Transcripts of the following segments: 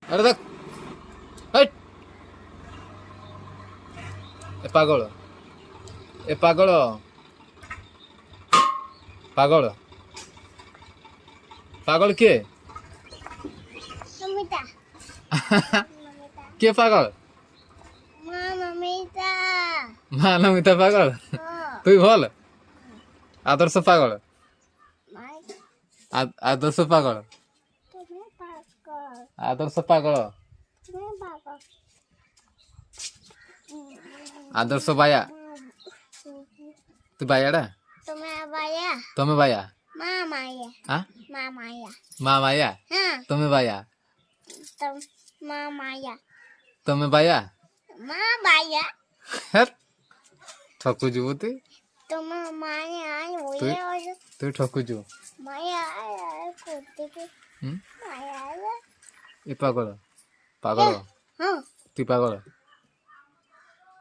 ଆରେ ଦେଖ ହଇଟ୍ ଏ ପାଗଳ ପାଗଳ ପାଗଳ ପାଗଳ କିଏ ନମିତା କିଏ ପାଗଳ ମା ନମିତା ମା ନମିତା ପାଗଳ তুই ଭଲ ଆଦର୍ଶ ପାଗଳ ମାଇ ଆଦର୍ଶ ପାଗଳ তুমি পাগল ଆଦର୍ଶ ପାଗଳ তুমি পাগল ଆଦର୍ଶ ବାୟା ତୁ ବାୟାଟା তুমি বায়া ତମେ ବାୟା মা মায়া আ মা মায়া ମା ବାୟା হ্যাঁ ତମେ ବାୟା তুম মা মায়া ତମେ ବାୟା মা বায়া ହେତ୍ ଠକୁଛୁ ବୁତି তোমা মায়া আই তুই ওয়ে ওয়ে তুই ଠକୁଛୁ মায়া আই করতে কি ହୁଁ মায়া ଏ ପାଗଳ ପାଗଳ হ্যাঁ তুই পাগଳ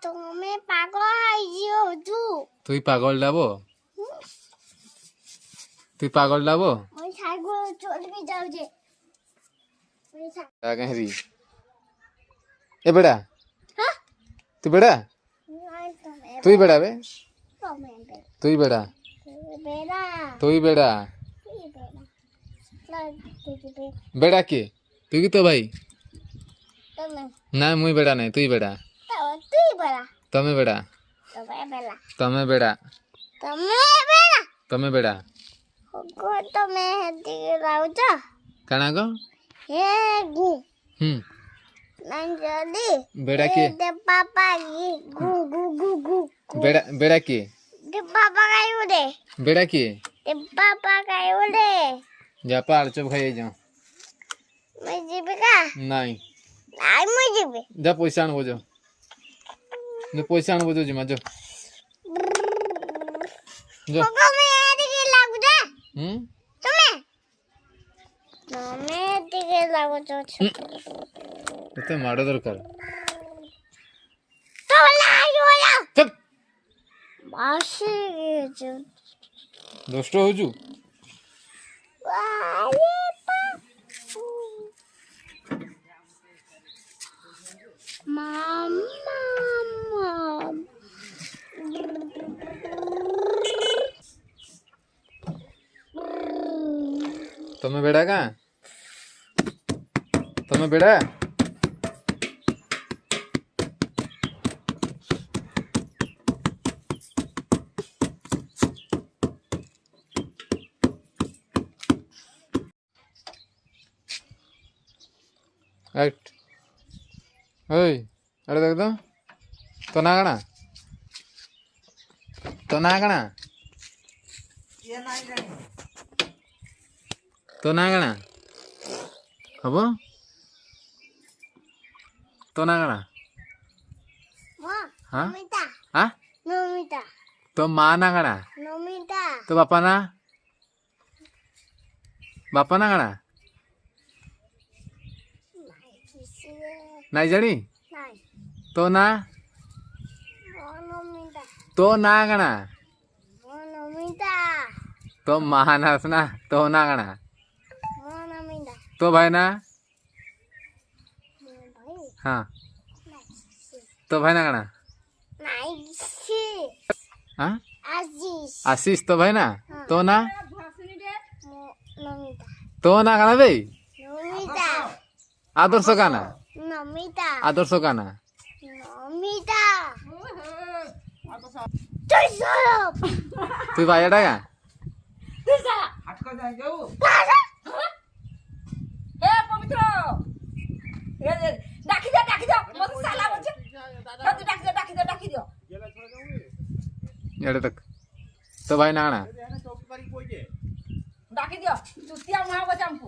তুমি পাগল আইও তু তুই পাগল ডাবো তুই পাগল ডাবো ওই ছাগল চলবি যাও যে ওই হেরি এ বেড়া হ্যাঁ তুই বেড়া নাই তুমি তুই বেড়া বে তুমি তুই বেড়া বেড়া তুই বেড়া তুই বেড়া লাই তুই বেড়া কে তুই কি তো ভাই তুমি না মুই বেড়া নাই তুই বেড়া তুই বেড়া তমে বেড়া তুমি বেড়া তমে বেড়া তুমি বেড়া তমে বেড়া গো তুমি হেদিকে যাওছ কাଣା গো হে গু হুম নাই জলদি বেড়া কে দে পাপা ই গু গু গু গু বেড়া বেড়া কে দে পাপা গাইব দে বেড়া কে দে পাপা গাইব দে যা পার চুপ খাই যাও মই যাবি কা নাই নাই মই যাবি যা পয়সা আনবো যাও পয়সা আনবো যাও জিমা যাও যাও তুমি এদিকে লাগু দে হুম তুমি এদিকে লাগু তো এতে মাড় দরকার তো লাগু না চুপ বাসি গেছে দুষ্ট হউছু আরে মামা ତମେ ବେଡା କାଁ ତମେ ବେଡା রাইট ওই আরে দেখ তো না কাଣା তো না কাଣା তো না কাଣା হব তো না কাଣା মা হ্যাঁ নমিতা হ্যাঁ নমিতা তো মা না কাଣା নমিতা তো বাপা না কাଣା নাই জানি নাই তো না নমিতা তো না কাଣା নমিতা তো মা নাস না তো না কাଣା নমিতা তো ভাই না ভাই হ্যাঁ তো ভাই না কাଣା নাই সি হ্যাঁ আজিস আশিস তো ভাই না তো না নমিতা তো না কাଣା বে নমিতা আদর্শ কানা নমিতা আদর্শ কানা নমিতা তুই সরব তুই ভাইয়াটা কা তুই যা এ পবিত্র ডাকি দাও মতো সালা বলছে তুই ডাকি দাও এড়ে তক তো ভাই না কাଣା ডাকি দিও চুতিয়া মা বচামকু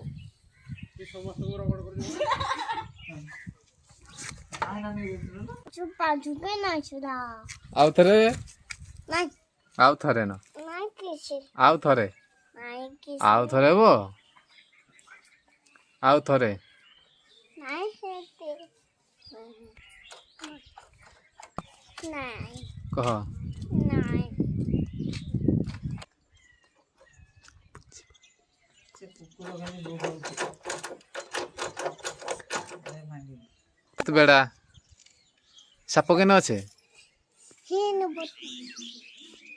চুপা চুপে নাই সুদা ଆଉ ଥରେ নাই ଆଉ ଥରେ ନା নাই কিছু ଆଉ ଥରେ নাই কিছু ଆଉ ଥରେ ହବ ଆଉ ଥରେ নাই হেতে নাই କହ নাই ସେ କୁକୁର ଖାଲି मस्त बेड़ा साप के न अच्छे हिन बत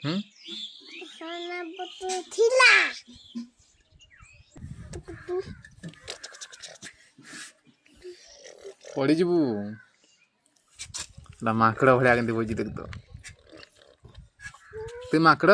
हम्म खाना बत थिला पड़ी जीवु माकड़ भाया के बोझी देख तो तू माकड़